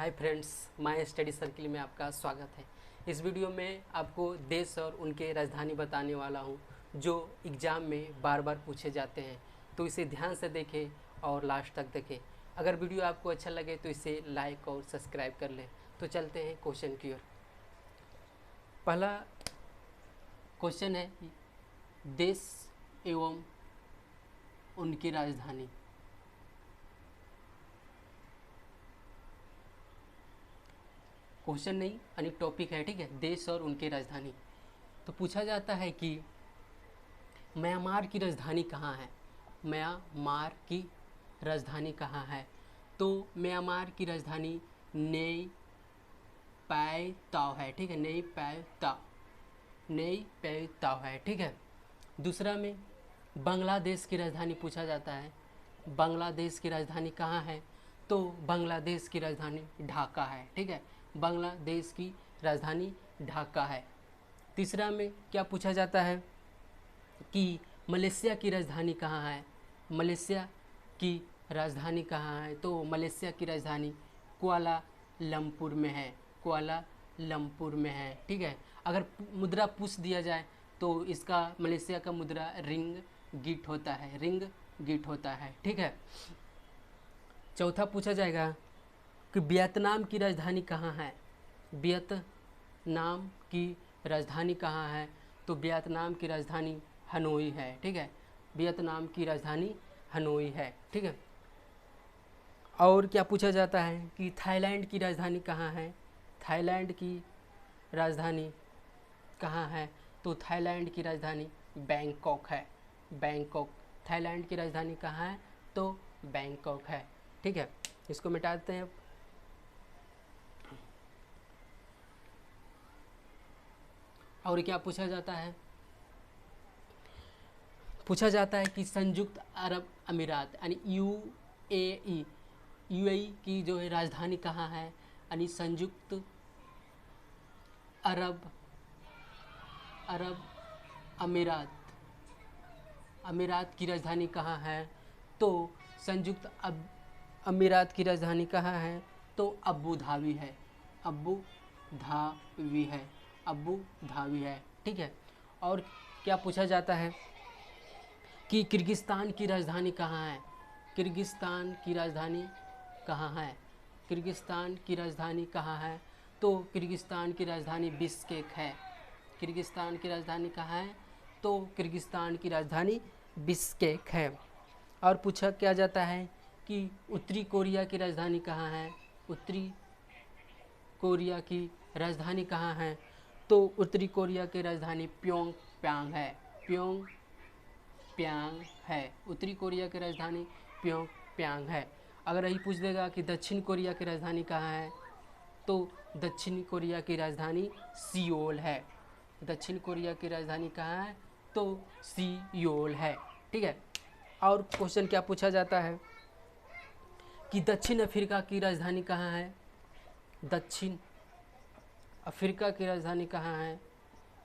Hi friends, my study circle में आपका स्वागत है। इस वीडियो में आपको देश और उनके राजधानी बताने वाला हूं, जो एग्ज़ाम में बार बार पूछे जाते हैं। तो इसे ध्यान से देखें और लास्ट तक देखें। अगर वीडियो आपको अच्छा लगे तो इसे लाइक और सब्सक्राइब कर लें। तो चलते हैं क्वेश्चन की ओर। पहला क्वेश्चन है देश एवं उनकी राजधानी। क्वेश्चन नहीं यानी टॉपिक है, ठीक है। देश और उनकी राजधानी। तो पूछा जाता है कि म्यांमार की राजधानी कहाँ है। म्यांमार की राजधानी कहाँ है। तो म्यांमार की राजधानी नेई पैई ताओ है, ठीक है। नेई पैई ताओ है, ठीक है। दूसरा में बांग्लादेश की राजधानी पूछा जाता है। बांग्लादेश की राजधानी कहाँ है। तो बांग्लादेश की राजधानी ढाका है, ठीक है। बांग्लादेश की राजधानी ढाका है। तीसरा में क्या पूछा जाता है कि मलेशिया की राजधानी कहाँ है। मलेशिया की राजधानी कहाँ है। तो मलेशिया की राजधानी कुआलालंपुर में है। कुआलालंपुर में है, ठीक है। अगर मुद्रा पूछ दिया जाए तो इसका मलेशिया का मुद्रा रिंग गिट होता है। रिंग गिट होता है, ठीक है। चौथा पूछा जाएगा कि वियतनाम की राजधानी कहाँ है। वियतनाम की राजधानी कहाँ है। तो वियतनाम की राजधानी हनोई है, ठीक है। वियतनाम की राजधानी हनोई है, ठीक है। और क्या पूछा जाता है कि थाईलैंड की राजधानी कहाँ है। थाईलैंड की राजधानी कहाँ है। तो थाईलैंड की राजधानी बैंकॉक है। बैंकॉक। थाईलैंड की राजधानी कहाँ है। तो बैंकॉक है, ठीक है। इसको मिटा देते हैं। और क्या पूछा जाता है। पूछा जाता है कि संयुक्त अरब अमीरात यानी यूएई की जो है राजधानी कहाँ है। यानी संयुक्त अरब अमीरात की राजधानी कहाँ है। तो संयुक्त अमीरात की राजधानी कहाँ है। तो अबू धाबी है। अबू धाबी है। अबू धाबी है, ठीक है। और क्या पूछा जाता है कि किर्गिस्तान की राजधानी कहाँ है। किर्गिस्तान की राजधानी कहाँ है। किर्गिस्तान की राजधानी कहाँ है। तो किर्गिस्तान की राजधानी बिश्केक है। किर्गिस्तान की राजधानी कहाँ है। तो किर्गिस्तान की राजधानी बिश्केक है। और पूछा क्या जाता है कि उत्तरी कोरिया की राजधानी कहाँ है। उत्तरी कोरिया की राजधानी कहाँ है। तो उत्तरी कोरिया की राजधानी प्योंगयांग है। प्योंगयांग है। उत्तरी कोरिया की राजधानी प्योंगयांग है। अगर यही पूछ देगा कि दक्षिण कोरिया की राजधानी कहाँ है। तो दक्षिण कोरिया की राजधानी सियोल है। दक्षिण कोरिया की राजधानी कहाँ है। तो सियोल है, ठीक है। और क्वेश्चन क्या पूछा जाता है कि दक्षिण अफ्रीका की राजधानी कहाँ है। दक्षिण अफ्रीका की राजधानी कहाँ है।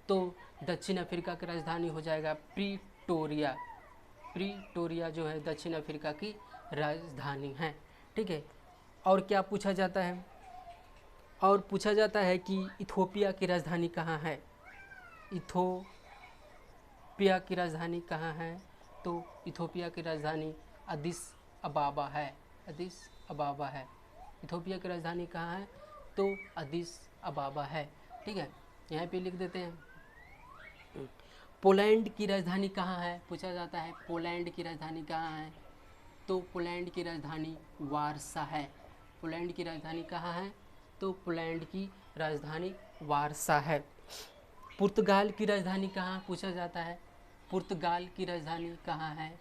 तो दक्षिण अफ्रीका की राजधानी हो जाएगा प्रीटोरिया। प्रीटोरिया जो है दक्षिण अफ्रीका की राजधानी है, ठीक है। और क्या पूछा जाता है। और पूछा जाता है कि इथोपिया की राजधानी कहाँ है। इथोपिया की राजधानी कहाँ है। तो इथोपिया की राजधानी अदिस अबाबा है। अदिस अबाबा है। इथोपिया की राजधानी कहाँ है। तो अदिस अबाबा है, ठीक है। यहाँ पे लिख देते हैं। पोलैंड की राजधानी कहाँ है। पूछा जाता है पोलैंड की राजधानी कहाँ है। तो पोलैंड की राजधानी वारसा है। पोलैंड की राजधानी कहाँ है। तो पोलैंड की राजधानी वारसा है। पुर्तगाल की राजधानी कहाँ पूछा जाता है। पुर्तगाल की राजधानी कहाँ है।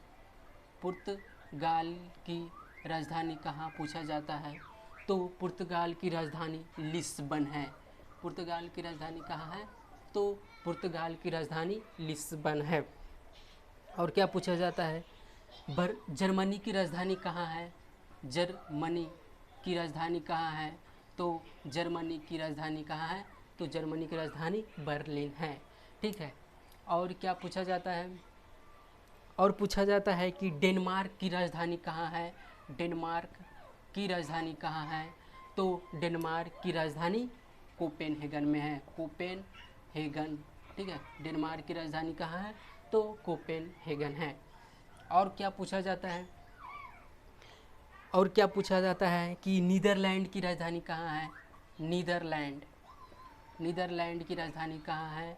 पुर्तगाल की राजधानी कहाँ पूछा जाता है। तो पुर्तगाल की राजधानी लिस्बन है। पुर्तगाल की राजधानी कहाँ है। तो पुर्तगाल की राजधानी लिस्बन है। और क्या पूछा जाता है जर्मनी की राजधानी कहाँ है। जर्मनी की राजधानी कहाँ है। तो जर्मनी की राजधानी कहाँ है। तो जर्मनी की राजधानी बर्लिन है, ठीक है। और क्या पूछा जाता है। और पूछा जाता है कि डेनमार्क की राजधानी कहाँ है। डेनमार्क की राजधानी कहाँ है। तो डेनमार्क की राजधानी कोपेनहेगन में है, कोपेनहेगन। ठीक है, डेनमार्क की राजधानी कहाँ है? तो कोपेनहेगन है। और क्या पूछा जाता है? और क्या पूछा जाता है कि नीदरलैंड की राजधानी कहाँ है? नीदरलैंड, नीदरलैंड की राजधानी कहाँ है?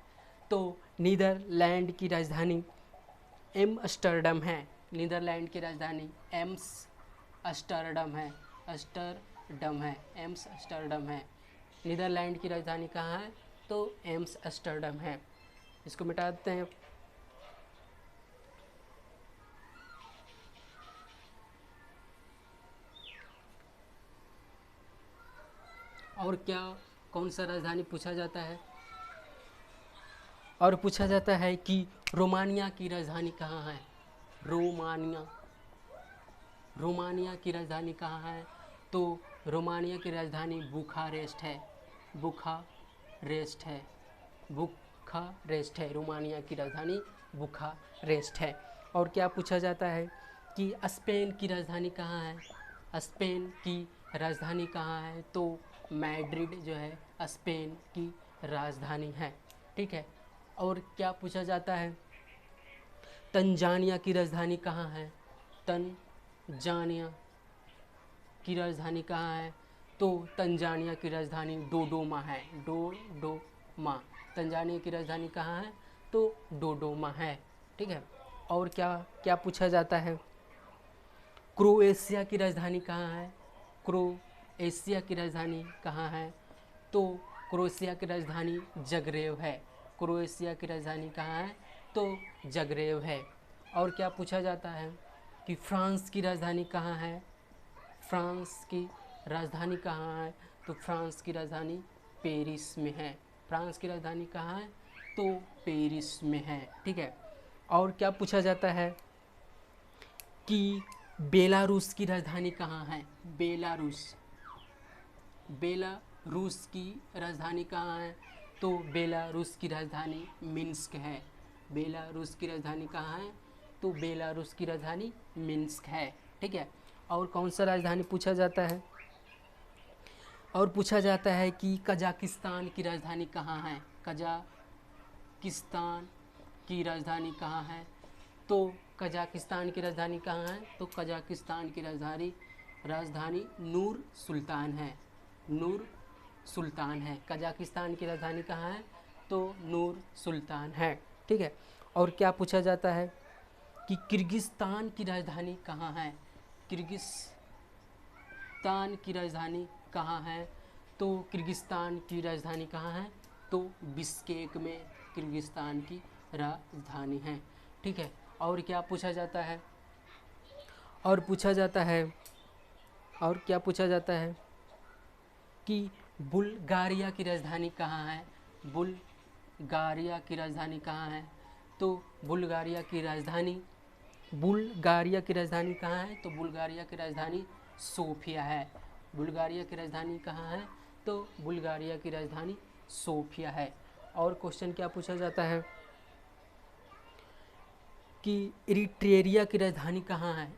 तो नीदरलैंड की राजधानी एम्स्टर्डम है। नीदरलैंड की राजधानी एम्स्टर्डम है, एम्स्टर्डम है, एम्स्टर्डम है। नीदरलैंड की राजधानी कहाँ है? तो एम्स्टर्डम है। इसको मिटा देते हैं। और क्या, कौन सा राजधानी पूछा जाता है? और पूछा जाता है कि रोमानिया की राजधानी कहाँ है? रोमानिया, रोमानिया की राजधानी कहाँ है? तो रोमानिया की राजधानी बुखारेस्ट है, बुखारेस्ट है, बुखारेस्ट है। रोमानिया की राजधानी बुखारेस्ट है। और क्या पूछा जाता है कि स्पेन की राजधानी कहाँ है? स्पेन की राजधानी कहाँ है? तो मैड्रिड जो है स्पेन की राजधानी है। ठीक है। और क्या पूछा जाता है? तंजानिया की राजधानी कहाँ है? तंजानिया की राजधानी कहाँ है? तो तंजानिया की राजधानी डोडोमा है, डोडोमा। तंजानिया की राजधानी कहाँ है? तो डोडोमा है। ठीक है। और क्या क्या पूछा जाता है? क्रोएशिया की राजधानी कहाँ है? क्रोएशिया की राजधानी कहाँ है? तो क्रोएशिया की राजधानी जगरेव है। क्रोएशिया की राजधानी कहाँ है? तो जगरेव है। और क्या पूछा जाता है कि फ्रांस की राजधानी कहाँ है? फ्रांस की राजधानी कहाँ है? तो फ्रांस की राजधानी पेरिस में है। फ्रांस की राजधानी कहाँ है? तो पेरिस में है। ठीक है। और क्या पूछा जाता है कि बेलारूस की राजधानी कहाँ है? बेलारूस, बेलारूस की राजधानी कहाँ है? तो बेलारूस की राजधानी मिन्स्क है। बेलारूस की राजधानी कहाँ है? तो बेलारूस की राजधानी मिन्स्क है। ठीक है। और कौन सा राजधानी पूछा जाता है? और पूछा जाता है कि कजाकिस्तान की राजधानी कहाँ है? कजाकिस्तान की राजधानी कहाँ है? तो कजाकिस्तान की राजधानी कहाँ है? तो कजाकिस्तान की राजधानी नूर सुल्तान है, नूर सुल्तान है। कजाकिस्तान की राजधानी कहाँ है? तो नूर सुल्तान है। ठीक है। और क्या पूछा जाता है कि किर्गिस्तान की राजधानी कहाँ है? किर्गिस्तान की राजधानी कहाँ है? तो किर्गिस्तान की राजधानी कहाँ है? तो बिश्केक में किर्गिस्तान की राजधानी है। ठीक है। और क्या पूछा जाता है? और पूछा जाता है, और क्या पूछा जाता है कि बुल्गारिया की राजधानी कहाँ है? बुल्गारिया की राजधानी कहाँ है? तो बुल्गारिया की राजधानी कहाँ है? तो बुल्गारिया की राजधानी सोफिया है। बुल्गारिया की राजधानी कहाँ है? तो बुल्गारिया की राजधानी सोफिया है। और क्वेश्चन क्या पूछा जाता है कि इरिट्रिया की राजधानी कहाँ है?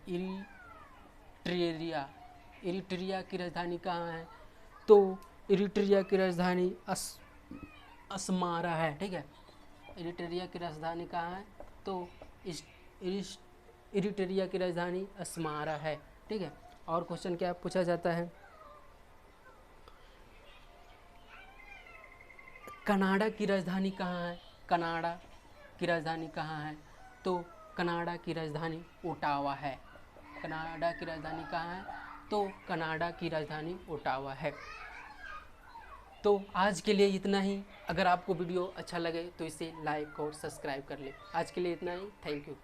इरिट्रिया की राजधानी कहाँ है? तो इरिट्रिया की राजधानी अस्मारा है। ठीक है। इरिट्रिया की राजधानी कहाँ है? तो इरिट्रिया की राजधानी अस्मारा है। ठीक है। और क्वेश्चन क्या पूछा जाता है? कनाडा की राजधानी कहाँ है? कनाडा की राजधानी कहाँ है? तो कनाडा की राजधानी ओटावा है। कनाडा की राजधानी कहाँ है? तो कनाडा की राजधानी ओटावा है। तो आज के लिए इतना ही। अगर आपको वीडियो अच्छा लगे तो इसे लाइक और सब्सक्राइब कर लें। आज के लिए इतना ही। Thank you.